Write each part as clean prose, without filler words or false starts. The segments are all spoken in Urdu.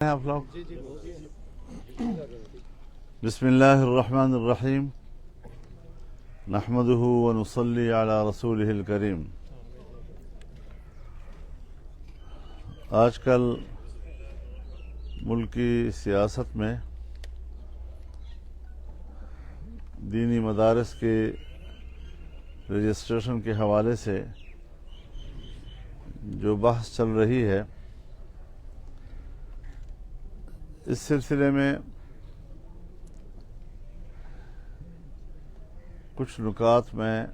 آپ لوگ بسم اللہ الرحمن الرحیم نحمدہ ونصلی علی رسولہ الکریم. آج کل ملک کی سیاست میں دینی مدارس کے رجسٹریشن کے حوالے سے جو بحث چل رہی ہے، اس سلسلے میں کچھ نکات میں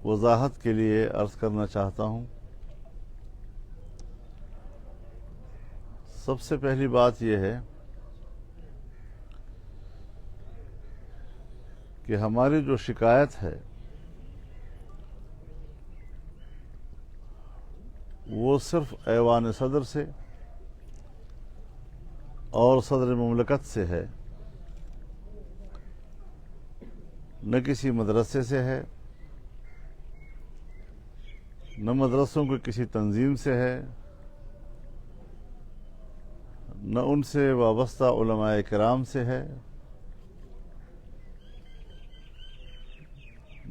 وضاحت کے لیے عرض کرنا چاہتا ہوں. سب سے پہلی بات یہ ہے کہ ہماری جو شکایت ہے وہ صرف ایوان صدر سے اور صدر مملکت سے ہے، نہ کسی مدرسے سے ہے، نہ مدرسوں کی کسی تنظیم سے ہے، نہ ان سے وابستہ علماء کرام سے ہے.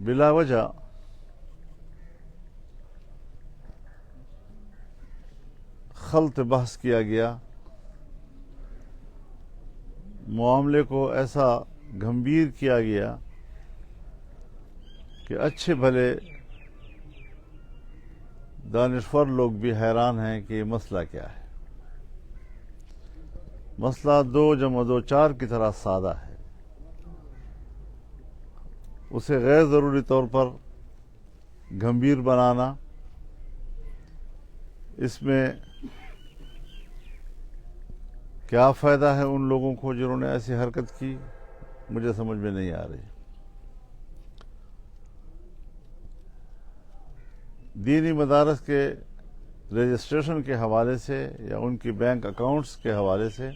بلا وجہ خلط بحث کیا گیا، معاملے کو ایسا گمبھیر کیا گیا کہ اچھے بھلے دانشور لوگ بھی حیران ہیں کہ یہ مسئلہ کیا ہے. مسئلہ 2+2=4 کی طرح سادہ ہے. اسے غیر ضروری طور پر گمبھیر بنانا، اس میں کیا فائدہ ہے ان لوگوں کو جنہوں نے ایسی حرکت کی، مجھے سمجھ میں نہیں آ رہی. دینی مدارس کے رجسٹریشن کے حوالے سے یا ان کی بینک اکاؤنٹس کے حوالے سے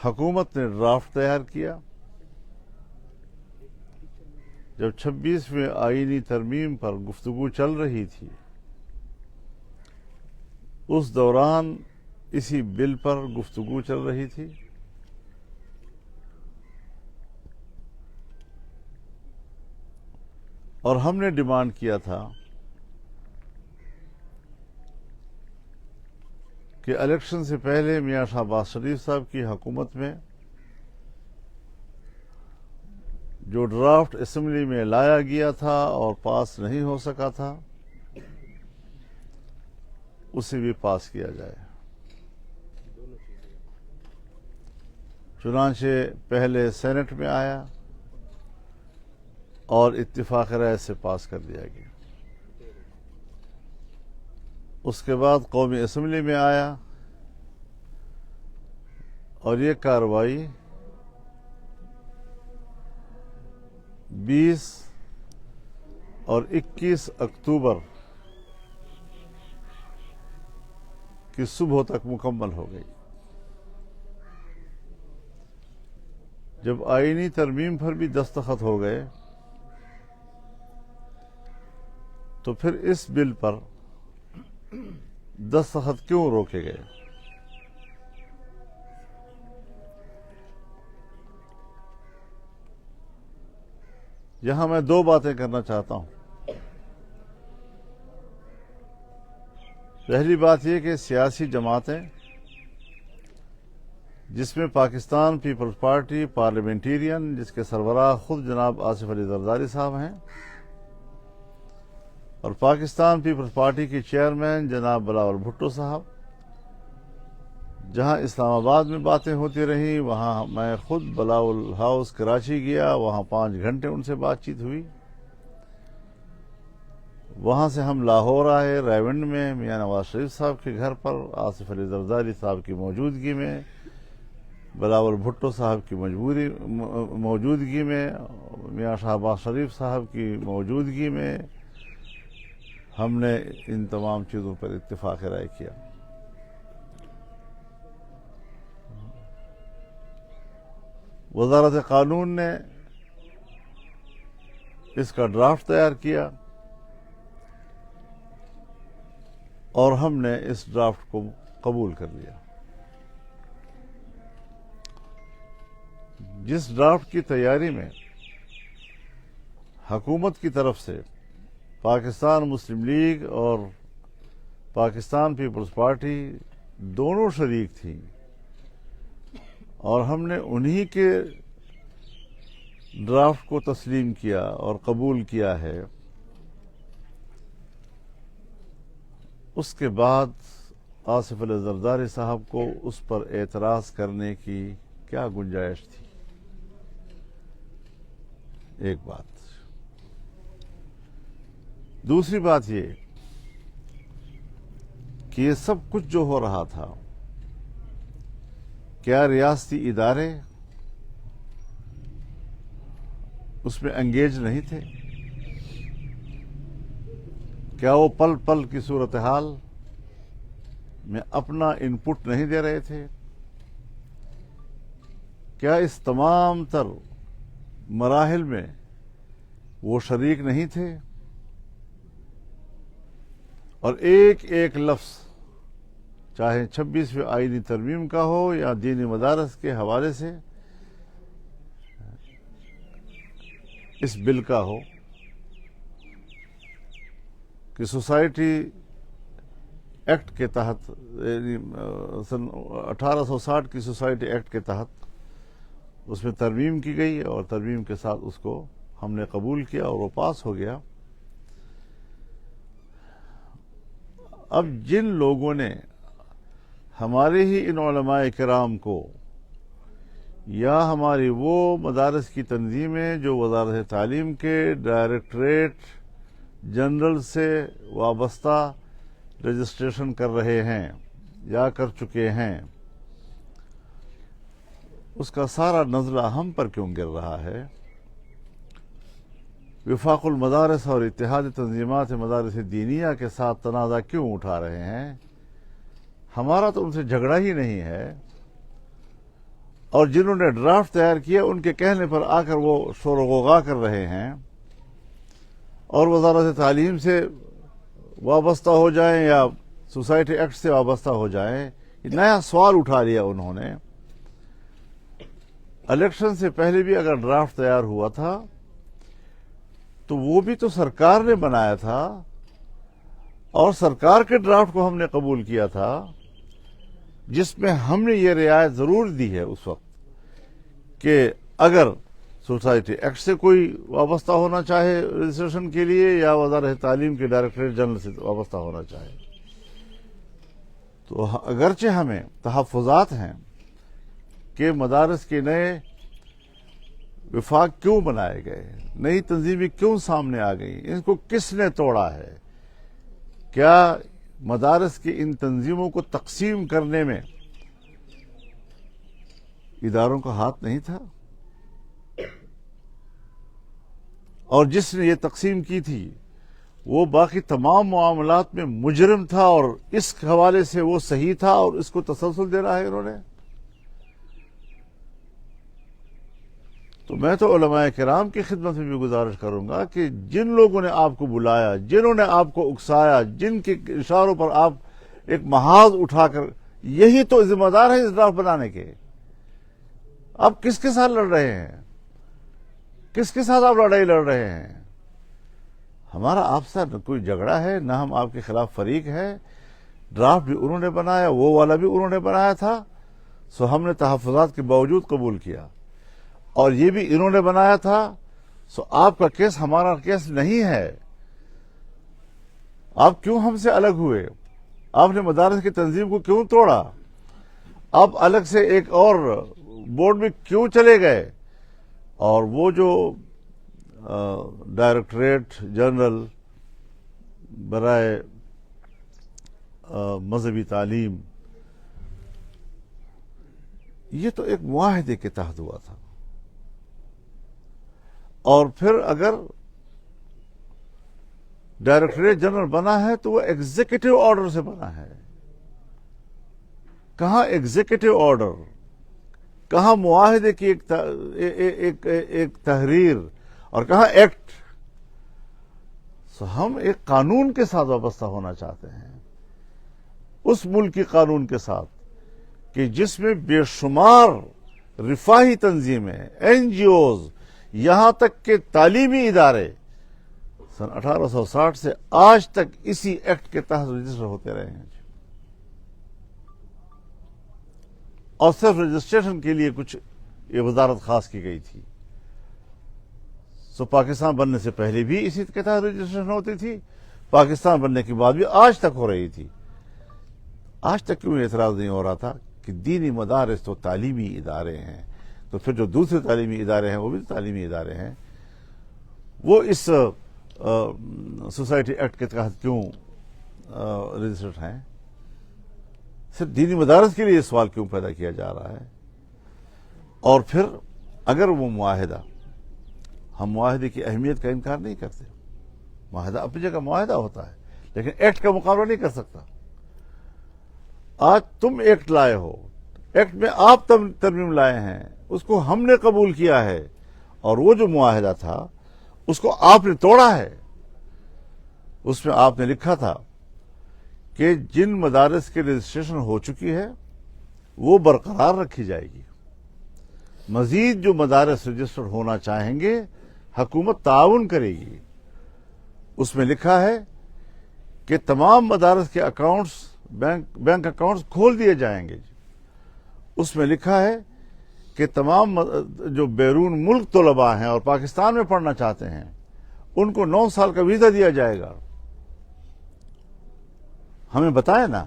حکومت نے ڈرافٹ تیار کیا. جب 26ویں آئینی ترمیم پر گفتگو چل رہی تھی، اس دوران اسی بل پر گفتگو چل رہی تھی. اور ہم نے ڈیمانڈ کیا تھا کہ الیکشن سے پہلے میاں شہباز شریف صاحب کی حکومت میں جو ڈرافٹ اسمبلی میں لایا گیا تھا اور پاس نہیں ہو سکا تھا، اسے بھی پاس کیا جائے. چنانچہ پہلے سینٹ میں آیا اور اتفاق رائے سے پاس کر دیا گیا. اس کے بعد قومی اسمبلی میں آیا اور یہ کارروائی 20 اور 21 اکتوبر کی صبح تک مکمل ہو گئی. جب آئینی ترمیم پر بھی دستخط ہو گئے تو پھر اس بل پر دستخط کیوں روکے گئے؟ یہاں میں 2 باتیں کرنا چاہتا ہوں. پہلی بات یہ کہ سیاسی جماعتیں، جس میں پاکستان پیپلز پارٹی پارلیمنٹیرین، جس کے سربراہ خود جناب آصف علی زرداری صاحب ہیں، اور پاکستان پیپلز پارٹی کے چیئرمین جناب بلاول بھٹو صاحب، جہاں اسلام آباد میں باتیں ہوتی رہیں، وہاں میں خود بلاول ہاؤس کراچی گیا، وہاں 5 گھنٹے ان سے بات چیت ہوئی. وہاں سے ہم لاہور آئے، رائیونڈ میں میاں نواز شریف صاحب کے گھر پر آصف علی زرداری صاحب کی موجودگی میں، بلاول بھٹو صاحب کی موجودگی میں، میاں شہباز شریف صاحب کی موجودگی میں ہم نے ان تمام چیزوں پر اتفاق رائے کیا. وزارت قانون نے اس کا ڈرافٹ تیار کیا اور ہم نے اس ڈرافٹ کو قبول کر لیا. جس ڈرافٹ کی تیاری میں حکومت کی طرف سے پاکستان مسلم لیگ اور پاکستان پیپلز پارٹی دونوں شریک تھیں، اور ہم نے انہی کے ڈرافٹ کو تسلیم کیا اور قبول کیا ہے، اس کے بعد آصف علی زرداری صاحب کو اس پر اعتراض کرنے کی کیا گنجائش تھی؟ ایک بات. دوسری بات یہ کہ یہ سب کچھ جو ہو رہا تھا، کیا ریاستی ادارے اس میں انگیج نہیں تھے؟ کیا وہ پل پل کی صورتحال میں اپنا ان پٹ نہیں دے رہے تھے؟ کیا اس تمام تر مراحل میں وہ شریک نہیں تھے؟ اور ایک ایک لفظ، چاہے 26ویں آئینی ترمیم کا ہو یا دینی مدارس کے حوالے سے اس بل کا ہو، کہ سوسائٹی ایکٹ کے تحت، یعنی سن 1860 کی سوسائٹی ایکٹ کے تحت اس میں ترمیم کی گئی، اور ترمیم کے ساتھ اس کو ہم نے قبول کیا اور وہ پاس ہو گیا. اب جن لوگوں نے ہمارے ہی ان علماء کرام کو یا ہماری وہ مدارس کی تنظیمیں جو وزارت تعلیم کے ڈائریکٹریٹ جنرل سے وابستہ رجسٹریشن کر رہے ہیں یا کر چکے ہیں، اس کا سارا نزلہ ہم پر کیوں گر رہا ہے؟ وفاق المدارس اور اتحاد تنظیمات مدارس دینیہ کے ساتھ تنازع کیوں اٹھا رہے ہیں؟ ہمارا تو ان سے جھگڑا ہی نہیں ہے، اور جنہوں نے ڈرافٹ تیار کیا ان کے کہنے پر آ کر وہ شور و غوغا کر رہے ہیں، اور وزارت تعلیم سے وابستہ ہو جائیں یا سوسائٹی ایکٹ سے وابستہ ہو جائیں. یہ نیا سوال اٹھا لیا انہوں نے. الیکشن سے پہلے بھی اگر ڈرافٹ تیار ہوا تھا تو وہ بھی تو سرکار نے بنایا تھا، اور سرکار کے ڈرافٹ کو ہم نے قبول کیا تھا، جس میں ہم نے یہ رعایت ضرور دی ہے اس وقت کہ اگر سوسائٹی ایکٹ سے کوئی وابستہ ہونا چاہے رجسٹریشن کے لیے یا وزارت تعلیم کے ڈائریکٹریٹ جنرل سے وابستہ ہونا چاہے، تو اگرچہ ہمیں تحفظات ہیں کہ مدارس کے نئے وفاق کیوں بنائے گئے، نئی تنظیمیں کیوں سامنے آ گئیں، ان کو کس نے توڑا ہے، کیا مدارس کی ان تنظیموں کو تقسیم کرنے میں اداروں کا ہاتھ نہیں تھا؟ اور جس نے یہ تقسیم کی تھی وہ باقی تمام معاملات میں مجرم تھا، اور اس حوالے سے وہ صحیح تھا اور اس کو تسلسل دے رہا ہے انہوں نے. تو میں تو علماء کرام کی خدمت میں بھی گزارش کروں گا کہ جن لوگوں نے آپ کو بلایا، جنہوں نے آپ کو اکسایا، جن کے اشاروں پر آپ ایک محاذ اٹھا کر، یہی تو ذمہ دار ہے اس ڈرافٹ بنانے کے. آپ کس کے ساتھ لڑ رہے ہیں؟ کس کے ساتھ آپ لڑائی لڑ رہے ہیں؟ ہمارا آپ سے نہ کوئی جھگڑا ہے، نہ ہم آپ کے خلاف فریق ہے. ڈرافٹ بھی انہوں نے بنایا، وہ والا بھی انہوں نے بنایا تھا، سو ہم نے تحفظات کے باوجود قبول کیا. اور یہ بھی انہوں نے بنایا تھا، سو آپ کا کیس ہمارا کیس نہیں ہے. آپ کیوں ہم سے الگ ہوئے؟ آپ نے مدارس کی تنظیم کو کیوں توڑا؟ آپ الگ سے ایک اور بورڈ میں کیوں چلے گئے؟ اور وہ جو ڈائریکٹریٹ جنرل برائے مذہبی تعلیم، یہ تو ایک معاہدے کے تحت ہوا تھا. اور پھر اگر ڈائریکٹریٹ جنرل بنا ہے تو وہ ایگزیکٹو آرڈر سے بنا ہے. کہاں ایگزیکٹو آرڈر، کہاں معاہدے کی ایک تحریر، اور کہاں ایکٹ. سو ہم ایک قانون کے ساتھ وابستہ ہونا چاہتے ہیں. اس ملکی قانون کے ساتھ کہ جس میں بے شمار رفاہی تنظیمیں، این جی اوز، یہاں تک کہ تعلیمی ادارے سن 1860 سے آج تک اسی ایکٹ کے تحت رجسٹر ہوتے رہے ہیں، اور صرف رجسٹریشن کے لیے کچھ یہ وزارت خاص کی گئی تھی. سو پاکستان بننے سے پہلے بھی اسی کے تحت رجسٹریشن ہوتی تھی، پاکستان بننے کے بعد بھی آج تک ہو رہی تھی. آج تک کیوں اعتراض نہیں ہو رہا تھا کہ دینی مدارس تو تعلیمی ادارے ہیں، تو پھر جو دوسرے تعلیمی ادارے ہیں وہ بھی تعلیمی ادارے ہیں، وہ اس سوسائٹی ایکٹ کے تحت کیوں رجسٹرڈ ہیں؟ صرف دینی مدارس کے لیے یہ سوال کیوں پیدا کیا جا رہا ہے؟ اور پھر اگر وہ معاہدہ، ہم معاہدے کی اہمیت کا انکار نہیں کرتے، معاہدہ اپنی جگہ معاہدہ ہوتا ہے، لیکن ایکٹ کا مقابلہ نہیں کر سکتا. آج تم ایکٹ لائے ہو، ایکٹ میں آپ ترمیم لائے ہیں، اس کو ہم نے قبول کیا ہے، اور وہ جو معاہدہ تھا اس کو آپ نے توڑا ہے. اس میں آپ نے لکھا تھا کہ جن مدارس کی رجسٹریشن ہو چکی ہے وہ برقرار رکھی جائے گی، مزید جو مدارس رجسٹرڈ ہونا چاہیں گے حکومت تعاون کرے گی. اس میں لکھا ہے کہ تمام مدارس کے اکاؤنٹس، بینک اکاؤنٹس کھول دیے جائیں گے. اس میں لکھا ہے کہ تمام جو بیرون ملک طلباء ہیں اور پاکستان میں پڑھنا چاہتے ہیں ان کو 9 سال کا ویزا دیا جائے گا. ہمیں بتائیں نا،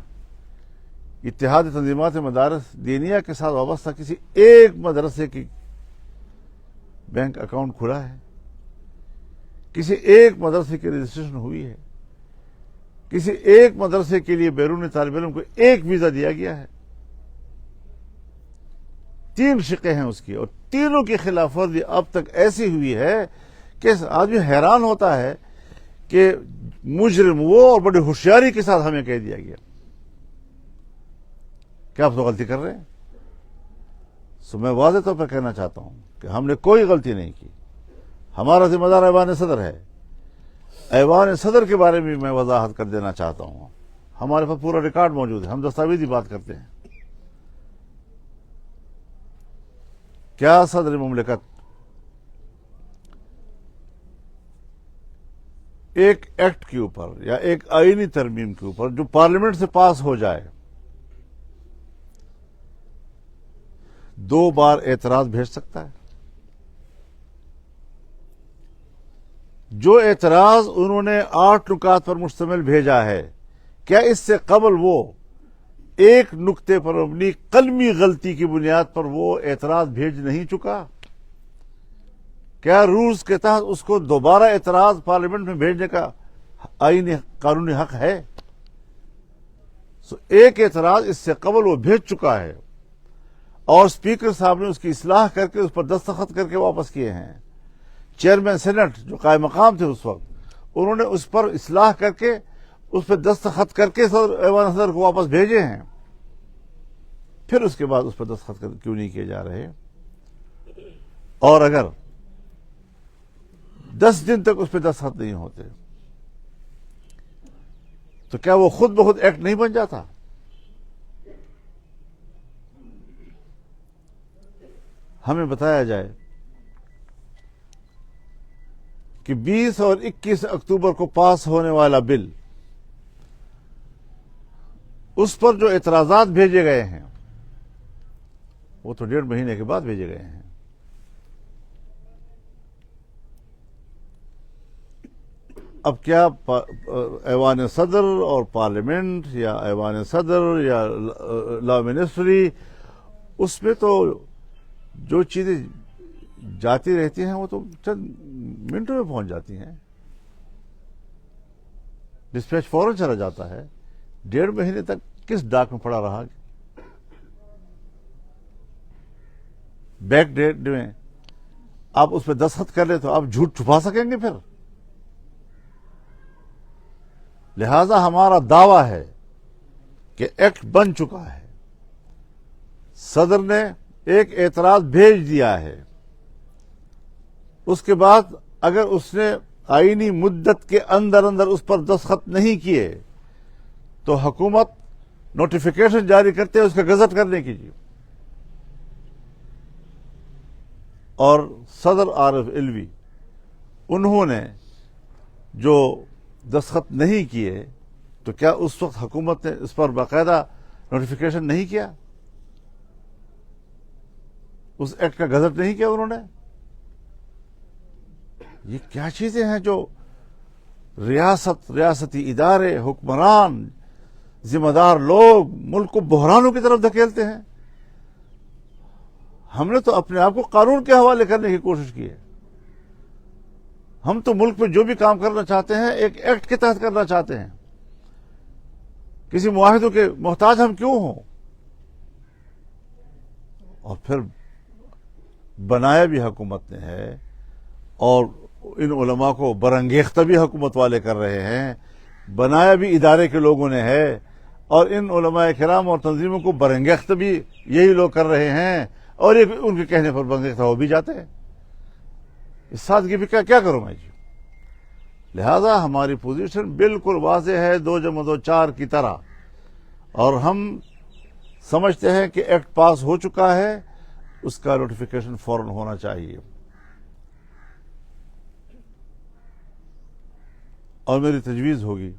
اتحاد تنظیمات مدارس دینیہ کے ساتھ وابستہ کسی ایک مدرسے کی بینک اکاؤنٹ کھلا ہے؟ کسی ایک مدرسے کی رجسٹریشن ہوئی ہے؟ کسی ایک مدرسے کے لیے بیرون طالب علم کو ایک ویزا دیا گیا ہے؟ 3 شقیں ہیں اس کی، اور تینوں کی خلاف ورزی اب تک ایسی ہوئی ہے کہ آدمی حیران ہوتا ہے کہ مجرم وہ، اور بڑی ہوشیاری کے ساتھ ہمیں کہہ دیا گیا. کیا آپ تو غلطی کر رہے ہیں؟ سو میں واضح طور پر کہنا چاہتا ہوں کہ ہم نے کوئی غلطی نہیں کی. ہمارا ذمہ دار ایوان صدر ہے. ایوان صدر کے بارے میں وضاحت کر دینا چاہتا ہوں. ہمارے پاس پورا ریکارڈ موجود ہے، ہم دستاویزی بات کرتے ہیں. کیا صدر مملکت ایک ایکٹ کے اوپر یا ایک آئینی ترمیم کے اوپر جو پارلیمنٹ سے پاس ہو جائے 2 بار اعتراض بھیج سکتا ہے؟ جو اعتراض انہوں نے 8 نکات پر مشتمل بھیجا ہے، کیا اس سے قبل وہ ایک نکتے پر مبنی قلمی غلطی کی بنیاد پر وہ اعتراض بھیج نہیں چکا؟ کیا رولز کے تحت اس کو دوبارہ اعتراض پارلیمنٹ میں بھیجنے کا آئینی قانونی حق ہے؟ ایک اعتراض اس سے قبل وہ بھیج چکا ہے، اور اسپیکر صاحب نے اس کی اصلاح کر کے اس پر دستخط کر کے واپس کیے ہیں. چیئرمین سینٹ جو قائم مقام تھے اس وقت، انہوں نے اس پر اصلاح کر کے اس پہ دستخط کر کے ایوان صدر کو واپس بھیجے ہیں. پھر اس کے بعد اس پر دستخط کیوں نہیں کیے جا رہے؟ اور اگر 10 دن تک اس پہ دستخط نہیں ہوتے تو کیا وہ خود بخود ایکٹ نہیں بن جاتا؟ ہمیں بتایا جائے کہ 20 اور 21 اکتوبر کو پاس ہونے والا بل، اس پر جو اعتراضات بھیجے گئے ہیں وہ تو 1.5 مہینے کے بعد بھیجے گئے ہیں. اب کیا ایوان صدر اور پارلیمنٹ یا ایوان صدر یا لا منسٹری، اس میں تو جو چیزیں جاتی رہتی ہیں وہ تو چند منٹوں میں پہنچ جاتی ہیں. ڈسپیچ فوراً چلا جاتا ہے. 1.5 مہینے تک کس ڈاک میں پڑا رہا؟ بیک ڈیٹ میں آپ اس پہ دستخط کر لیں تو آپ جھوٹ چھپا سکیں گے پھر؟ لہذا ہمارا دعویٰ ہے کہ ایکٹ بن چکا ہے. صدر نے ایک اعتراض بھیج دیا ہے، اس کے بعد اگر اس نے آئینی مدت کے اندر اس پر دستخط نہیں کیے تو حکومت نوٹیفیکیشن جاری کرتے ہیں اس کا گزٹ کرنے کی جی. اور صدر عارف علوی انہوں نے جو دستخط نہیں کیے تو کیا اس وقت حکومت نے اس پر باقاعدہ نوٹیفیکیشن نہیں کیا؟ اس ایکٹ کا گزٹ نہیں کیا انہوں نے؟ یہ کیا چیزیں ہیں جو ریاستی ادارے، حکمران، ذمہ دار لوگ ملک کو بحرانوں کی طرف دھکیلتے ہیں. ہم نے تو اپنے آپ کو قانون کے حوالے کرنے کی کوشش کی ہے. ہم تو ملک میں جو بھی کام کرنا چاہتے ہیں ایک ایکٹ کے تحت کرنا چاہتے ہیں. کسی معاہدوں کے محتاج ہم کیوں ہوں؟ اور پھر بنایا بھی حکومت نے ہے، اور ان علماء کو برانگیختہ بھی حکومت والے کر رہے ہیں. بنایا بھی ادارے کے لوگوں نے ہے، اور ان علماء کرام اور تنظیموں کو برانگیختہ بھی یہی لوگ کر رہے ہیں، اور یہ ان کے کہنے پر برانگیختہ ہو بھی جاتے ہیں. اس سادگی پہ کیا کروں میں جی؟ لہذا ہماری پوزیشن بالکل واضح ہے، 2+2=4 کی طرح. اور ہم سمجھتے ہیں کہ ایکٹ پاس ہو چکا ہے، اس کا نوٹیفیکیشن فوراً ہونا چاہیے. اور میری تجویز ہوگی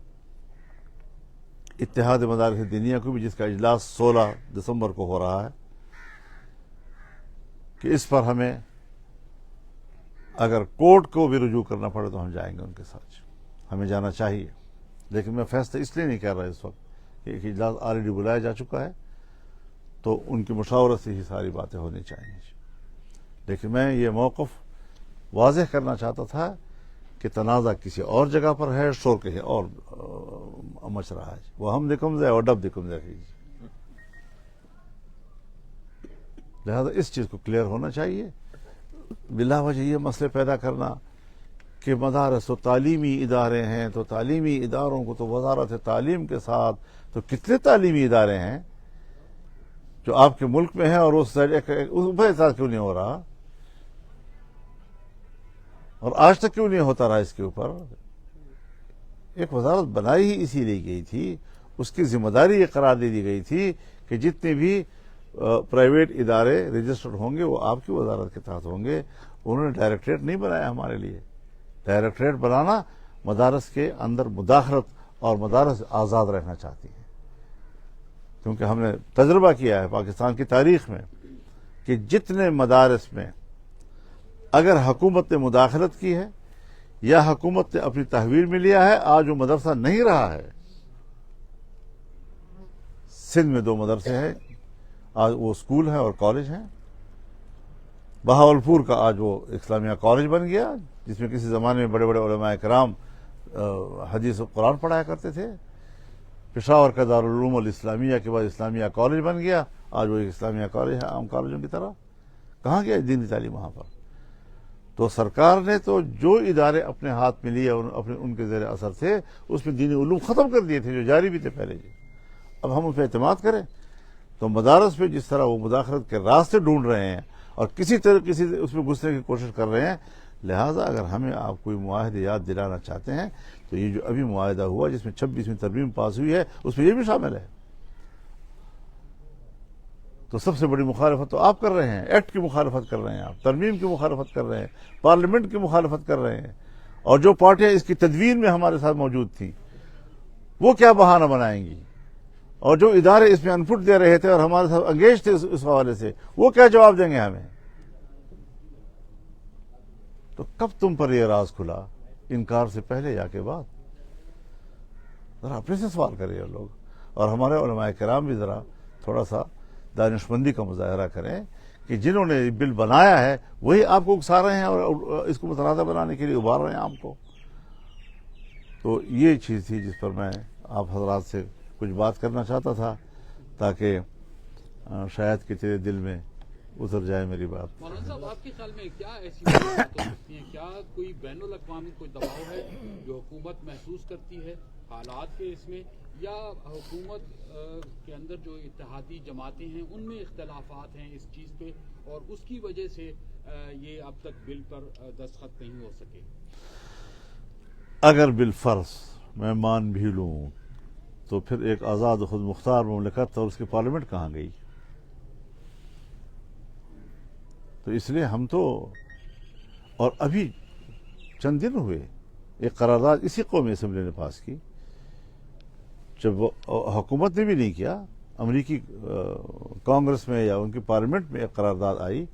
اتحاد مدارس دینیہ کو بھی، جس کا اجلاس 16 دسمبر کو ہو رہا ہے، کہ اس پر ہمیں اگر کورٹ کو بھی رجوع کرنا پڑے تو ہم جائیں گے ان کے ساتھ. ہمیں جانا چاہیے. لیکن میں فیصلہ اس لیے نہیں کر رہا اس وقت کہ ایک اجلاس آلریڈی بلایا جا چکا ہے، تو ان کی مشاورت سے ہی ساری باتیں ہونی چاہیے. لیکن میں یہ موقف واضح کرنا چاہتا تھا کہ تنازع کسی اور جگہ پر ہے، شور کہیں اور مچ رہا ہے. وہ ہم دکم جائے اور ڈب دکم جائے. لہذا اس چیز کو کلیئر ہونا چاہیے. بلا وجہ یہ مسئلے پیدا کرنا کہ مدارس تو تعلیمی ادارے ہیں، تو تعلیمی اداروں کو تو وزارت تعلیم کے ساتھ تو کتنے تعلیمی ادارے ہیں جو آپ کے ملک میں ہیں، اور اس ساتھ کیوں نہیں ہو رہا؟ اور آج تک کیوں نہیں ہوتا رہا اس کے اوپر؟ ایک وزارت بنائی ہی اسی لیے گئی تھی، اس کی ذمہ داری یہ قرار دے دی گئی تھی کہ جتنے بھی پرائیویٹ ادارے رجسٹرڈ ہوں گے وہ آپ کی وزارت کے تحت ہوں گے. انہوں نے ڈائریکٹریٹ نہیں بنایا ہمارے لیے. ڈائریکٹریٹ بنانا مدارس کے اندر مداخلت، اور مدارس آزاد رہنا چاہتی ہیں. کیونکہ ہم نے تجربہ کیا ہے پاکستان کی تاریخ میں کہ جتنے مدارس میں اگر حکومت نے مداخلت کی ہے یا حکومت نے اپنی تحویل میں لیا ہے، آج وہ مدرسہ نہیں رہا ہے. سندھ میں 2 مدرسے ہیں، آج وہ اسکول ہیں اور کالج ہیں. بہاولپور کا آج وہ اسلامیہ کالج بن گیا، جس میں کسی زمانے میں بڑے بڑے علماء کرام حدیث و قرآن پڑھایا کرتے تھے. پشاور کا دارالعلوم الاسلامیہ کے بعد اسلامیہ کالج بن گیا، آج وہ ایک اسلامیہ کالج ہے عام کالجوں کی طرح. کہاں گیا دینی تعلیم وہاں پر؟ تو سرکار نے تو جو ادارے اپنے ہاتھ میں لیے اپنے ان کے زیر اثر تھے، اس میں دینی علوم ختم کر دیے تھے جو جاری بھی تھے پہلے جی. اب ہم اس پہ اعتماد کریں تو مدارس پہ جس طرح وہ مداخلت کے راستے ڈھونڈ رہے ہیں اور کسی اس میں گھسنے کی کوشش کر رہے ہیں. لہٰذا اگر ہمیں آپ کوئی معاہدے یاد دلانا چاہتے ہیں تو یہ جو ابھی معاہدہ ہوا جس میں 26ویں ترمیم پاس ہوئی ہے، اس میں یہ بھی شامل ہے. تو سب سے بڑی مخالفت تو آپ کر رہے ہیں، ایکٹ کی مخالفت کر رہے ہیں، آپ ترمیم کی مخالفت کر رہے ہیں، پارلیمنٹ کی مخالفت کر رہے ہیں. اور جو پارٹیاں اس کی تدوین میں ہمارے ساتھ موجود تھیں وہ کیا بہانہ بنائیں گی؟ اور جو ادارے اس میں انپٹ دے رہے تھے اور ہمارے ساتھ انگیج تھے اس حوالے سے، وہ کیا جواب دیں گے ہمیں؟ تو کب تم پر یہ راز کھلا؟ انکار سے پہلے یا کے بعد؟ ذرا اپنے سے سوال کریں یہ لوگ. اور ہمارے علماء کرام بھی ذرا تھوڑا سا دانشمندی کا مظاہرہ کریں کہ جنہوں نے بل بنایا ہے وہی آپ کو اکسا رہے ہیں اور اس کو متنازع بنانے کے لیے ابھار رہے ہیں آپ کو. تو یہ چیز تھی جس پر میں آپ حضرات سے کچھ بات کرنا چاہتا تھا، تاکہ شاید کہ تیرے دل میں اتر جائے میری بات. مولانا صاحب، آپ کے خیال میں کیا ایسی بات ہو سکتی ہیں؟ کیا کوئی بین الاقوامی کوئی دباؤ ہے جو حکومت محسوس کرتی ہے حالات کے اس میں، یا حکومت کے اندر جو اتحادی جماعتیں ہیں ان میں اختلافات ہیں اس چیز پہ، اور اس کی وجہ سے یہ اب تک بل پر دستخط نہیں ہو سکے؟ اگر بالفرض میں مان بھی لوں تو پھر ایک آزاد و خود مختار مملکت اور اس کی پارلیمنٹ کہاں گئی؟ تو اس لیے ہم تو، اور ابھی چند دن ہوئے ایک قرارداد اسی قومی اسمبلی نے پاس کی، جب حکومت نے بھی نہیں کیا، امریکی کانگریس میں یا ان کی پارلیمنٹ میں ایک قرارداد آئی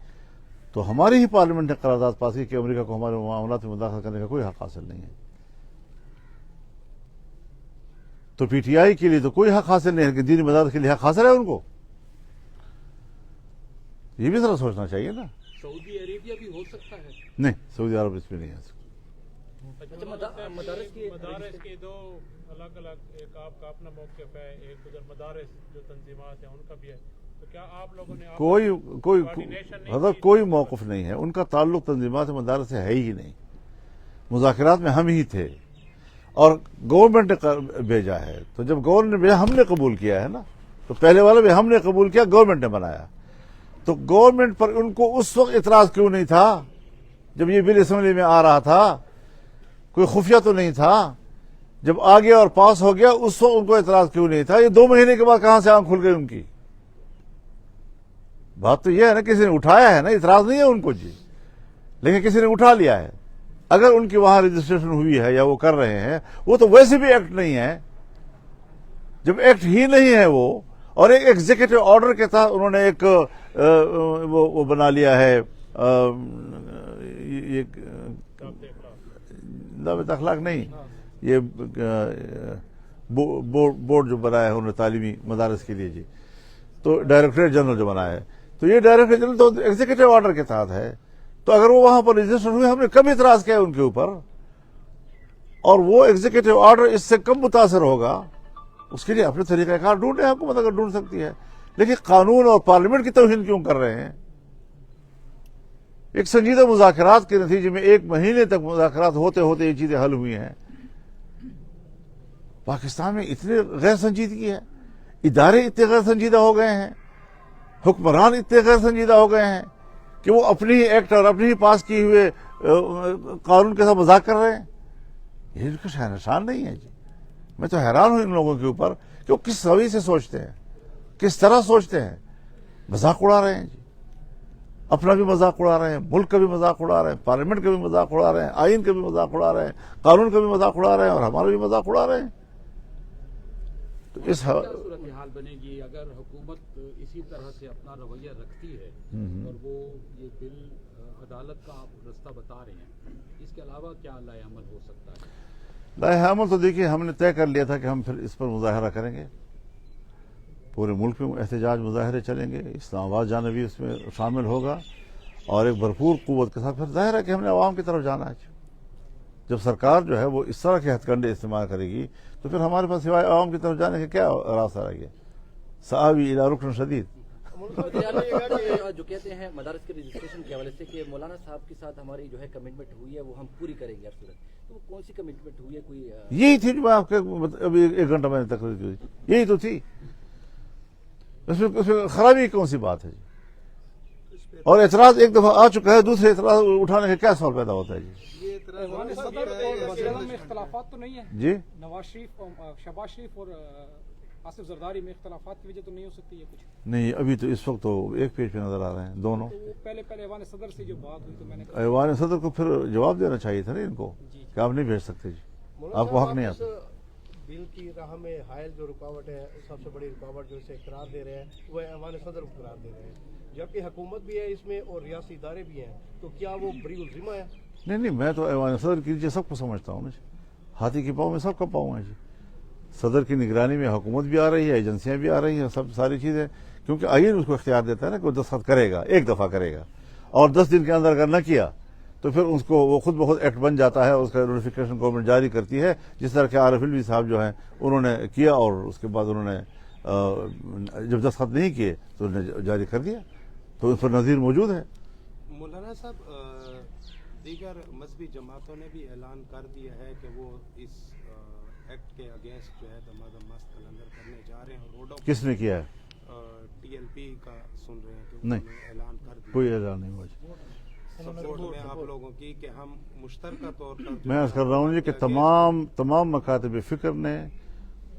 تو ہماری ہی پارلیمنٹ نے قرارداد پاس کی کہ امریکہ کو ہمارے معاملات میں مداخلت کرنے کا کوئی حق حاصل نہیں ہے۔ تو پی ٹی آئی کے لیے تو کوئی حق حاصل نہیں ہے کہ دینی مدارس کے لیے حق حاصل ہے ان کو، یہ بھی ذرا سوچنا چاہیے نا۔ سعودی عربیہ بھی ہو سکتا ہے؟ نہیں، سعودی عرب اس میں نہیں ہے۔ مدارس کے دو الگ الگ، ایک آپ کا اپنا موقف ہے، ایک ادھر مدارس جو تنظیمات ہیں ان کا بھی ہے، تو کیا آپ لوگوں نے کوئی موقف نہیں ہے ان کا، تعلق تنظیمات مدارس سے ہے ہی نہیں۔ مذاکرات میں ہم ہی تھے اور گورنمنٹ نے بھیجا ہے، تو جب گورنمنٹ نے بھیجا ہم نے قبول کیا ہے نا، تو پہلے والا بھی ہم نے قبول کیا، گورنمنٹ نے بنایا، تو گورنمنٹ پر ان کو اس وقت اعتراض کیوں نہیں تھا جب یہ بل اسمبلی میں آ رہا تھا؟ کوئی خفیہ تو نہیں تھا؟ جب آ گیا اور پاس ہو گیا اس وقت ان کو اعتراض کیوں نہیں تھا؟ یہ 2 مہینے کے بعد کہاں سے آنکھ کھل گئی ان کی؟ بات تو یہ ہے نا، کسی نے اٹھایا ہے نا، اعتراض نہیں ہے ان کو جی، لیکن کسی نے اٹھا لیا ہے۔ اگر ان کی وہاں رجسٹریشن ہوئی ہے یا وہ کر رہے ہیں، وہ تو ویسے بھی ایکٹ نہیں ہے۔ جب ایکٹ ہی نہیں ہے وہ، اور ایک ایگزیکٹو آرڈر کے تحت انہوں نے ایک وہ بنا لیا ہے، یہ ضابطہ اخلاق نہیں، یہ بورڈ جو بنایا ہے انہوں نے تعلیمی مدارس کے لیے جی، تو ڈائریکٹریٹ جنرل جو بنایا ہے، تو یہ ڈائریکٹریٹ جنرل تو ایگزیکٹو آرڈر کے تحت ہے۔ تو اگر وہ وہاں پر رجسٹر ہوئے، ہم نے کم اعتراض کیا ان کے اوپر، اور وہ ایگزیکٹو آرڈر اس سے کم متاثر ہوگا، اس کے لیے اپنے طریقہ کار ڈھونڈے، حکومت اگر ڈھونڈ سکتی ہے، لیکن قانون اور پارلیمنٹ کی توہین کیوں کر رہے ہیں؟ ایک سنجیدہ مذاکرات کے نتیجے میں 1 مہینے تک مذاکرات ہوتے ہوتے یہ چیزیں حل ہوئی ہیں۔ پاکستان میں اتنے غیر سنجیدگی ہے، ادارے اتنے غیر سنجیدہ ہو گئے ہیں، حکمران اتنے غیر سنجیدہ ہو گئے ہیں کہ وہ اپنی ہی ایکٹ اور اپنی ہی پاس کیے ہوئے قانون کے ساتھ مذاق کر رہے ہیں۔ یہ کچھ شان نہیں ہے جی۔ میں تو حیران ہوں ان لوگوں کے اوپر کہ وہ کس رویے سے سوچتے ہیں، کس طرح سوچتے ہیں۔ مذاق اڑا رہے ہیں جی، اپنا بھی مذاق اڑا رہے ہیں، ملک کا بھی مذاق اڑا رہے ہیں، پارلیمنٹ کا بھی مذاق اڑا رہے ہیں، آئین کا بھی مذاق اڑا رہے ہیں، قانون کا بھی مذاق اڑا رہے ہیں، اور ہمارا بھی مذاق اڑا رہے ہیں۔ تو اس کیا صورتحال بنے گی اگر حکومت اسی طرح سے اپنا رویہ رکھتی ہے اور وہ یہ بل عدالت کا آپ رستہ بتا رہے ہیں، اس کے علاوہ کیا لائحہ عمل ہو سکتا ہے؟ لائحہ عمل تو دیکھیے ہم نے طے کر لیا تھا کہ ہم پھر اس پر مظاہرہ کریں گے، پورے ملک میں احتجاج مظاہرے چلیں گے، اسلام آباد جانا بھی اس میں شامل ہوگا، اور ایک بھرپور قوت کے ساتھ پھر ظاہر ہے کہ ہم نے عوام کی طرف جانا ہے۔ جب سرکار جو ہے وہ اس طرح کے ہتھ کنڈے استعمال کرے گی تو پھر ہمارے پاس سوائے عوام کی طرف جانے کا کیا راستہ رہ گیا؟ سآوی الی رکن شدید۔ جو کہتے ہیں مدارس کے رجسٹریشن کے حوالے سے کہ مولانا صاحب کے ساتھ ہماری جو ہے کمٹمنٹ ہوئی ہے وہ ہم پوری کریں گے، ہر صورت، تو وہ کون سی کمٹمنٹ ہوئی ہے؟ کوئی یہی تھی جو میں آپ کے ابھی 1 گھنٹہ میں نے تقریر کی، یہی تو تھی۔ اس میں خرابی کون سی بات ہے جی؟ اور اعتراض ایک دفعہ آ چکا ہے، دوسرے اعتراض اٹھانے کا کیا سوال پیدا ہوتا ہے جی؟ میں اختلافات تو نہیں ہے جی، نواز شریف اور شہباز شریف اور آصف زرداری میں اختلافات کی وجہ تو نہیں ہو سکتی ہے کچھ؟ نہیں، ابھی تو اس وقت تو ایک پیج پہ نظر آ رہے ہیں دونوں۔ تو وہ پہلے ایوان صدر سے جو بات ہوئی تو میں نے ایوان صدر کو پھر جواب دینا چاہیے تھا نا ان کو کہ آپ نہیں بھیج سکتے جی، آپ کو حق نہیں آتا۔ بل کی راہ میں حائل جو رکاوٹ ہے، سب سے بڑی رکاوٹ جو اسے قرار دے رہے ہیں وہ ایوان صدر کو قرار دے رہے ہیں، جبکہ حکومت بھی ہے اس میں اور ریاستی ادارے بھی ہیں، تو کیا وہ بری الزمہ ہے؟ نہیں، میں تو ایوان صدر کی جی سب کو سمجھتا ہوں نا جی، ہاتھی کے پاؤں میں سب کا پاؤں ہے جی۔ صدر کی نگرانی میں حکومت بھی آ رہی ہے، ایجنسیاں بھی آ رہی ہیں، سب ساری چیزیں، کیونکہ آئین اس کو اختیار دیتا ہے نا کہ وہ دستخط کرے گا، ایک دفعہ کرے گا، اور 10 دن کے اندر اگر نہ کیا تو پھر اس کو وہ خود بخود ایکٹ بن جاتا ہے، اس کا نوٹیفیکیشن گورنمنٹ جاری کرتی ہے، جس طرح کہ عارف علوی صاحب جو ہیں انہوں نے کیا، اور اس کے بعد انہوں نے جب دستخط نہیں کیے تو انہوں نے جاری کر دیا، تو اس پر نظیر موجود ہے۔ مولانا صاحب، دیگر مذہبی جماعتوں نے بھی اعلان کر دیا ہے کہ وہ اس ایکٹ کے اگینسٹ جو ہے دمادم مست قلندر کرنے جا رہے ہیں، اور روڈوں کس نے کیا ہے؟ ٹی ایل پی کا سن رہے ہیں کہ نہیں، انہوں نے اعلان کر دیا، کوئی اعلان نہیں ہوا جی۔ سپورٹ میں آپ لوگوں کی کہ ہم مشترکہ طور پر میں عرض کر رہا ہوں جی کہ تمام مکاتب فکر نے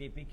KPK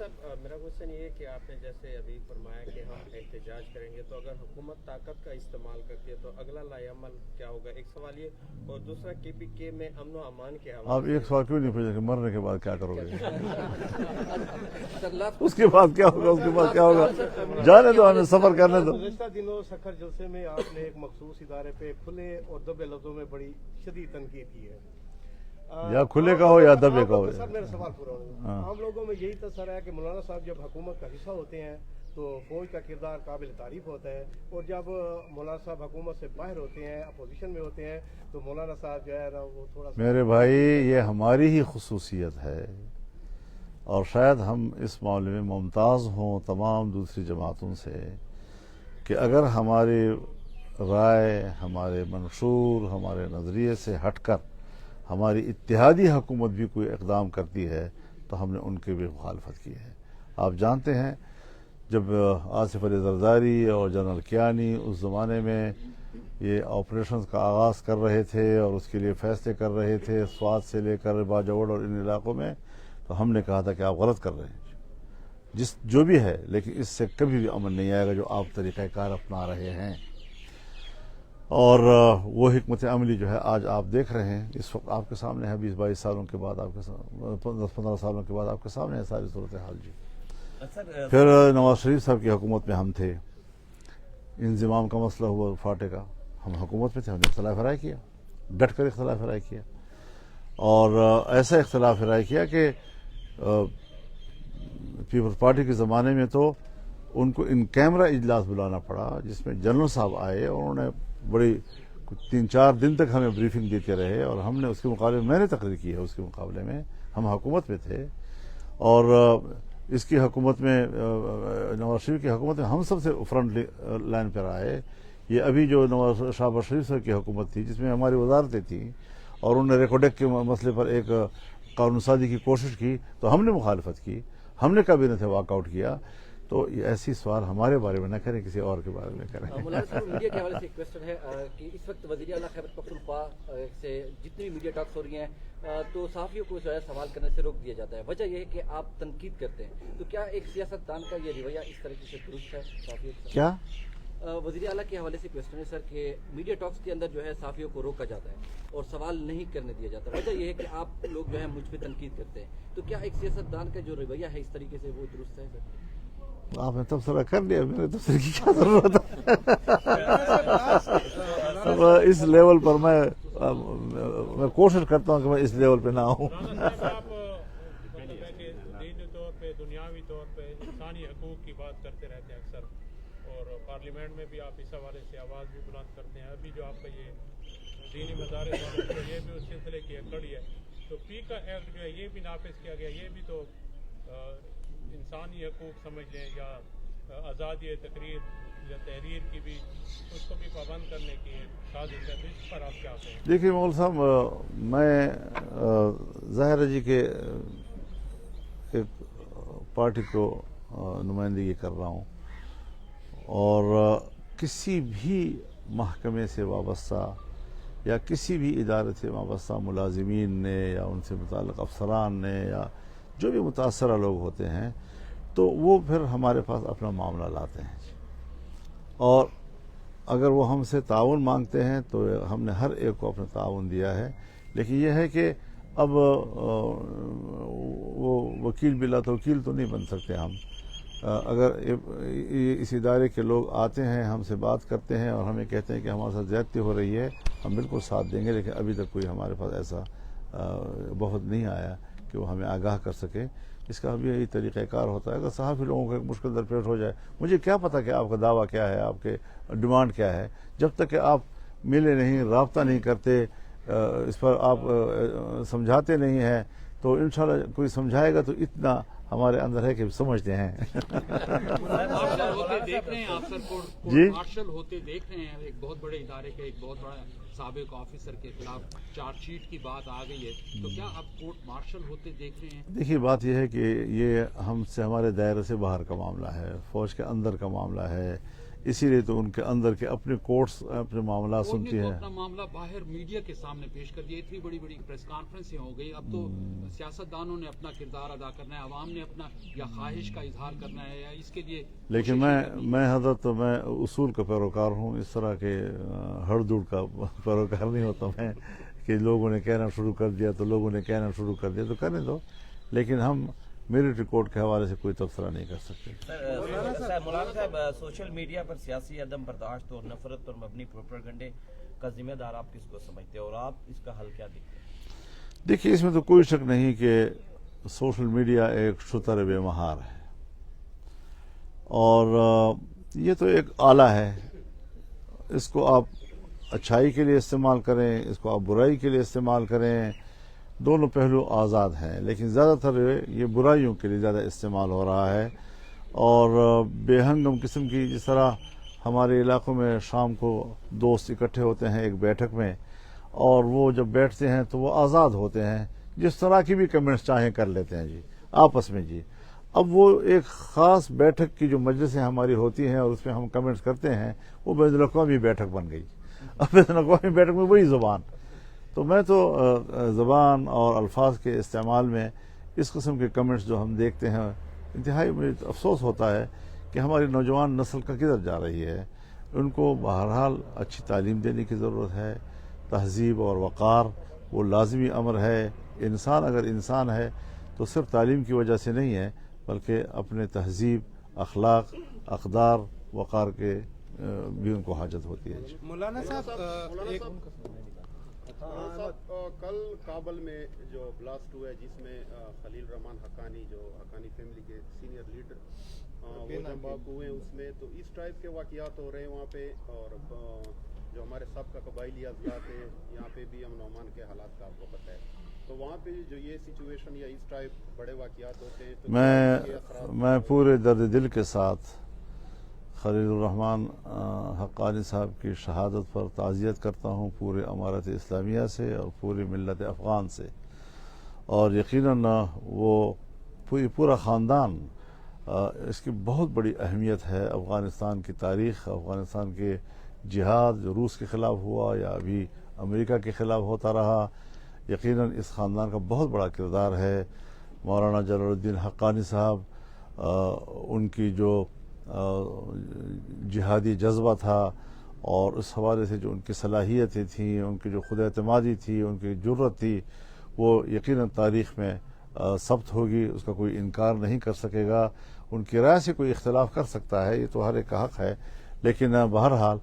صاحب میرا کوشچن یہ ہے کہ آپ نے جیسے ابھی فرمایا کہ ہم احتجاج کریں گے، تو اگر حکومت طاقت کا استعمال کرتی ہے تو اگلا لائے عمل کیا ہوگا؟ ایک سوال یہ، اور دوسرا KPK میں امن و امان کے آپ حوالے ایک سوال کیوں نہیں پوچھیں کہ مرنے کے بعد کیا کرو گے؟ سر اس کے بعد کیا ہوگا؟ اس کے بعد کیا ہوگا؟ جانے دو، ہمیں سفر کرنے دو. گزشتہ دنوں سکھر جلسے میں آپ نے ایک مخصوص ادارے پہ کھلے اور دبے لفظوں میں بڑی شدید تنقید کی ہے. یا کھلے کا ہو یا دبے کا ہو. سر میرا سوال پورا ہوگا. عام لوگوں میں یہی تصور ہے کہ مولانا صاحب جب حکومت کا حصہ ہوتے ہیں تو فوج کا کردار قابل تعریف ہوتا ہے، اور جب مولانا صاحب حکومت سے باہر ہوتے ہیں، اپوزیشن میں ہوتے ہیں، تو مولانا صاحب جو ہے نا وہ تھوڑا سا... میرے بھائی، یہ ہماری ہی خصوصیت ہے، اور شاید ہم اس معاملے میں ممتاز ہوں تمام دوسری جماعتوں سے، کہ اگر ہماری رائے، ہمارے منشور، ہمارے نظریے سے ہٹ کر ہماری اتحادی حکومت بھی کوئی اقدام کرتی ہے تو ہم نے ان کی بھی مخالفت کی ہے. آپ جانتے ہیں جب آصف علی زرداری اور جنرل کیانی اس زمانے میں یہ آپریشنز کا آغاز کر رہے تھے اور اس کے لیے فیصلے کر رہے تھے، سوات سے لے کر باجوڑ اور ان علاقوں میں، تو ہم نے کہا تھا کہ آپ غلط کر رہے ہیں، جو بھی ہے، لیکن اس سے کبھی بھی امن نہیں آئے گا جو آپ طریقہ کار اپنا رہے ہیں. اور وہ حکمت عملی جو ہے آج آپ دیکھ رہے ہیں، اس وقت آپ کے سامنے ہے. 20-22 سالوں کے بعد، آپ کے 10-15 سالوں کے بعد آپ کے سامنے ہے ساری صورتحال. جی پھر نواز شریف صاحب کی حکومت میں ہم تھے، انضمام کا مسئلہ ہوا فاٹے کا، ہم حکومت میں تھے، ہم نے اختلاف رائے کیا، ڈٹ کر اختلاف رائے کیا، اور ایسا اختلاف رائے کیا کہ پیپلز پارٹی کے زمانے میں تو ان کو ان کیمرہ اجلاس بلانا پڑا، جس میں جنرل صاحب آئے اور انہوں نے بڑی 3-4 دن تک ہمیں بریفنگ دیتے رہے، اور ہم نے اس کے مقابلے میں، میں نے تقریر کی ہے اس کے مقابلے میں، ہم حکومت میں تھے. اور اس کی حکومت میں، نواز شریف کی حکومت میں ہم سب سے فرنٹ لائن پر آئے. یہ ابھی جو نواز شہباز شریف صاحب کی حکومت تھی، جس میں ہماری وزارتیں تھیں، اور انہوں نے ریکوڈیک کے مسئلے پر ایک قانون سازی کی کوشش کی تو ہم نے مخالفت کی، ہم نے کبھی نہ تھے واک آؤٹ کیا. تو ایسی سوال ہمارے بارے میں نہ کریں، کسی اور کے بارے میں کریں. مولانا صاحب، میڈیا کے حوالے سے ایک کوشچن ہے کہ اس وقت وزیر اعلیٰ خیبر پختونخوا سے جتنی بھی میڈیا ٹاکس ہو رہی ہیں تو صحافیوں کو جو ہے سوال کرنے سے روک دیا جاتا ہے. وجہ یہ ہے کہ آپ تنقید کرتے ہیں، تو کیا ایک سیاست دان کا یہ رویہ اس طریقے سے درست ہے صحافیوں کے ساتھ؟ کیا وزیر اعلیٰ کے حوالے سے کوشچن ہے سر کہ میڈیا ٹاکس کے اندر جو ہے صحافیوں کو روکا جاتا ہے اور سوال نہیں کرنے دیا جاتا. وجہ یہ ہے کہ آپ لوگ جو ہے مجھ پہ تنقید کرتے ہیں، تو کیا ایک سیاست دان کا جو رویہ ہے اس طریقے سے وہ درست ہے سر؟ آپ نے تبصرہ کر لیا، میرے تبصرے کی کیا ضرورت ہے؟ اس لیول پر میں کوشش کرتا ہوں کہ میں اس لیول پہ نہ ہوں. دینی طور پہ، دنیاوی طور پہ انسانی حقوق کی بات کرتے رہتے ہیں اکثر، اور پارلیمنٹ میں بھی آپ اس حوالے سے آواز بھی بلند کرتے ہیں. ابھی جو آپ کا یہ دینی مدارس یہ بھی اس سلسلے کی ایک کڑی ہے. تو پی کا ایکٹ جو ہے یہ بھی نافذ کیا گیا، یہ بھی تو انسانی حقوق سمجھ لیں، یا آزادی تقریر یا تحریر کی بھی، اس کو بھی پابند کرنے کی سازش ہے. اس پر آپ کیا کہیں؟ دیکھیے مول صاحب، میں ظاہر جی کے ایک پارٹی کو نمائندگی کر رہا ہوں، اور کسی بھی محکمے سے وابستہ یا کسی بھی ادارے سے وابستہ ملازمین نے یا ان سے متعلق افسران نے یا جو بھی متاثرہ لوگ ہوتے ہیں، تو وہ پھر ہمارے پاس اپنا معاملہ لاتے ہیں، اور اگر وہ ہم سے تعاون مانگتے ہیں تو ہم نے ہر ایک کو اپنا تعاون دیا ہے. لیکن یہ ہے کہ اب وہ وکیل بلا توکیل تو نہیں بن سکتے ہم. اگر اس ادارے کے لوگ آتے ہیں، ہم سے بات کرتے ہیں اور ہمیں کہتے ہیں کہ ہمارے ساتھ زیادتی ہو رہی ہے، ہم بالکل ساتھ دیں گے. لیکن ابھی تک کوئی ہمارے پاس ایسا بہت نہیں آیا کہ وہ ہمیں آگاہ کر سکے. اس کا بھی یہی طریقہ کار ہوتا ہے. اگر صحافی لوگوں کو ایک مشکل درپیش ہو جائے، مجھے کیا پتا کہ آپ کا دعویٰ کیا ہے، آپ کے ڈیمانڈ کیا ہے، جب تک کہ آپ ملے نہیں، رابطہ نہیں کرتے، اس پر آپ سمجھاتے نہیں ہیں، تو انشاءاللہ کوئی سمجھائے گا تو اتنا ہمارے اندر ہے کہ سمجھتے ہیں. مارشل ہوتے دیکھ رہے ہیں آپ سر، کورٹ مارشل ہوتے دیکھ رہے ہیں. ایک بہت بڑے ادارے کے ایک بہت بڑا سابق آفیسر کے خلاف چارج شیٹ کی بات آ گئی ہے، تو کیا آپ کورٹ مارشل ہوتے دیکھ رہے ہیں؟ دیکھیے بات یہ ہے کہ یہ ہم سے، ہمارے دائرے سے باہر کا معاملہ ہے، فوج کے اندر کا معاملہ ہے. اسی لیے تو ان کے اندر کے اپنے کورٹس اپنے معاملات کورٹ سنتی نے تو ہیں. اپنا معاملہ باہر میڈیا کے سامنے پیش کر دیا. اتنی بڑی بڑی پریس کانفرنسیں ہو گئی. اب تو سیاستدانوں نے اپنا کردار ادا کرنا ہے, عوام نے اپنا یا خواہش کا اظہار کرنا ہے, یا اس کے لیے لیکن میں حضرت میں اصول کا پیروکار ہوں, اس طرح کے ہڑ دوڑ کا پیروکار نہیں ہوتا میں کہ لوگوں نے کہنا شروع کر دیا تو لوگوں نے کہنا شروع کر دیا تو کرنے دو, لیکن ہم ملٹری کوڈ کے حوالے سے کوئی تبصرہ نہیں کر سکتے. مولانا صاحب, سوشل میڈیا پر سیاسی عدم برداشت اور نفرت پر مبنی پروپیگنڈے کا ذمہ دار آپ کس کو سمجھتے ہیں, اور آپ اس کا حل کیا دیکھتے ہیں؟ دیکھیے, اس میں تو کوئی شک نہیں کہ سوشل میڈیا ایک شتر بے مہار ہے, اور یہ تو ایک آلہ ہے. اس کو آپ اچھائی کے لیے استعمال کریں, اس کو آپ برائی کے لیے استعمال کریں, دونوں پہلو آزاد ہیں, لیکن زیادہ تر یہ برائیوں کے لیے زیادہ استعمال ہو رہا ہے. اور بے ہنگم قسم کی, جس طرح ہمارے علاقوں میں شام کو دوست اکٹھے ہوتے ہیں ایک بیٹھک میں, اور وہ جب بیٹھتے ہیں تو وہ آزاد ہوتے ہیں, جس طرح کی بھی کمنٹس چاہیں کر لیتے ہیں جی آپس میں جی. اب وہ ایک خاص بیٹھک کی جو مجلسیں ہماری ہوتی ہیں اور اس میں ہم کمنٹس کرتے ہیں, وہ بین الاقوامی بیٹھک بن گئی. اب بین الاقوامی بیٹھک میں وہی زبان. تو میں تو زبان اور الفاظ کے استعمال میں اس قسم کے کمنٹس جو ہم دیکھتے ہیں, انتہائی مجھے افسوس ہوتا ہے کہ ہماری نوجوان نسل کا کدھر جا رہی ہے. ان کو بہرحال اچھی تعلیم دینے کی ضرورت ہے. تہذیب اور وقار وہ لازمی امر ہے. انسان اگر انسان ہے تو صرف تعلیم کی وجہ سے نہیں ہے, بلکہ اپنے تہذیب, اخلاق, اقدار, وقار کے بھی ان کو حاجت ہوتی ہے. مولانا صاحب, ایک کل کابل میں جو بلاسٹ ہوا ہے جس میں خلیل الرحمان حقانی جو حقانی فیملی کے سینئر لیڈر وہ جمباک ہوئے ہیں, اس میں تو اس ٹائپ کے واقعات ہو رہے ہیں وہاں پہ. اور جو ہمارے سب کا قبائلی اضلاع ہے یہاں پہ بھی امن و امان کے حالات کا آپ کو پتہ ہے, تو وہاں پہ جو یہ سچویشن یا اس ٹائپ بڑے واقعات ہوتے ہیں تو میں پورے درد دل کے ساتھ خلیل الرحمان حقانی صاحب کی شہادت پر تعزیت کرتا ہوں پورے امارت اسلامیہ سے اور پوری ملت افغان سے. اور یقیناً وہ پورا خاندان, اس کی بہت بڑی اہمیت ہے افغانستان کی تاریخ, افغانستان کے جہاد جو روس کے خلاف ہوا یا ابھی امریکہ کے خلاف ہوتا رہا, یقیناً اس خاندان کا بہت بڑا کردار ہے. مولانا جلال الدین حقانی صاحب, ان کی جو جہادی جذبہ تھا اور اس حوالے سے جو ان کی صلاحیتیں تھیں, ان کی جو خود اعتمادی تھی, ان کی جرت تھی, وہ یقیناً تاریخ میں ثبت ہوگی. اس کا کوئی انکار نہیں کر سکے گا. ان کی رائے سے کوئی اختلاف کر سکتا ہے, یہ تو ہر ایک کا حق ہے, لیکن بہرحال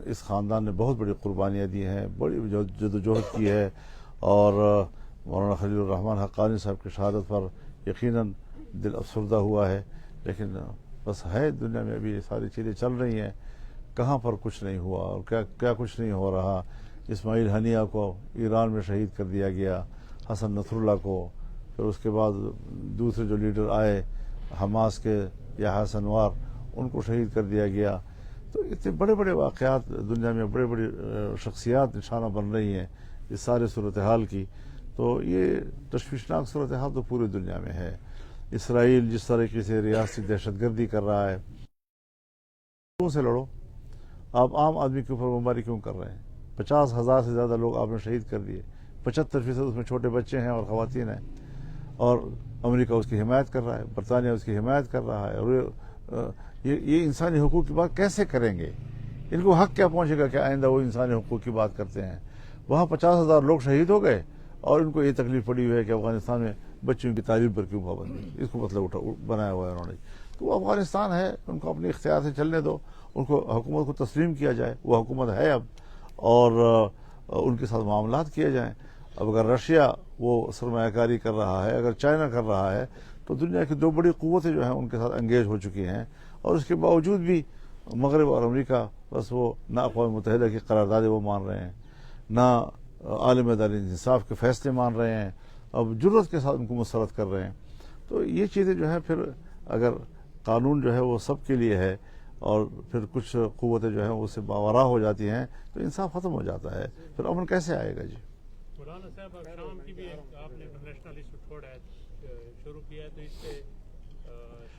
اس خاندان نے بہت بڑی قربانیاں دی ہیں, بڑی جدوجہد کی ہے. اور مولانا خلیل الرحمان حقانی صاحب کی شہادت پر یقیناً دل افسردہ ہوا ہے, لیکن بس ہے دنیا میں ابھی یہ ساری چیزیں چل رہی ہیں, کہاں پر کچھ نہیں ہوا اور کیا کچھ نہیں ہو رہا. اسماعیل ہنیہ کو ایران میں شہید کر دیا گیا, حسن نصر اللہ کو, پھر اس کے بعد دوسرے جو لیڈر آئے حماس کے یحییٰ سنوار, ان کو شہید کر دیا گیا. تو اتنے بڑے بڑے واقعات دنیا میں, بڑے بڑی شخصیات نشانہ بن رہی ہیں اس سارے صورتحال کی. تو یہ تشویشناک صورتحال تو پوری دنیا میں ہے. اسرائیل جس طریقے سے ریاستی دہشت گردی کر رہا ہے, کیوں سے لڑو, آپ عام آدمی کے اوپر بمباری کیوں کر رہے ہیں؟ 50,000 سے زیادہ لوگ آپ نے شہید کر دیے, 75% اس میں چھوٹے بچے ہیں اور خواتین ہیں, اور امریکہ اس کی حمایت کر رہا ہے, برطانیہ اس کی حمایت کر رہا ہے. اور یہ انسانی حقوق کی بات کیسے کریں گے؟ ان کو حق کیا پہنچے گا کہ آئندہ وہ انسانی حقوق کی بات کرتے ہیں؟ وہاں 50,000 لوگ شہید ہو گئے اور ان کو یہ تکلیف پڑی ہوئی ہے کہ افغانستان میں بچوں کی تعلیم پر کیوں پابندی, اس کو مطلب بنایا ہوا ہے انہوں نے. تو وہ افغانستان ہے, ان کو اپنے اختیار سے چلنے دو, ان کو حکومت کو تسلیم کیا جائے, وہ حکومت ہے اب, اور ان کے ساتھ معاملات کیے جائیں. اب اگر رشیا وہ سرمایہ کاری کر رہا ہے, اگر چائنا کر رہا ہے, تو دنیا کی 2 بڑی قوتیں جو ہیں ان کے ساتھ انگیج ہو چکی ہیں, اور اس کے باوجود بھی مغرب اور امریکہ بس وہ نہ اقوام متحدہ کی قراردادیں وہ مان رہے ہیں, نہ عالم عدالت انصاف کے فیصلے مان رہے ہیں, اب جرت کے ساتھ ان کو مسرت کر رہے ہیں. تو یہ چیزیں جو ہیں, پھر اگر قانون جو ہے وہ سب کے لیے ہے اور پھر کچھ قوتیں جو ہیں اس سے باوراء ہو جاتی ہیں, تو انصاف ختم ہو جاتا ہے, پھر امن کیسے آئے گا جی؟ مولانا صاحب, شام کی بھی آپ نے انٹرنیشنل ایشو چھوڑا ہے, شروع کیا ہے, تو اس سے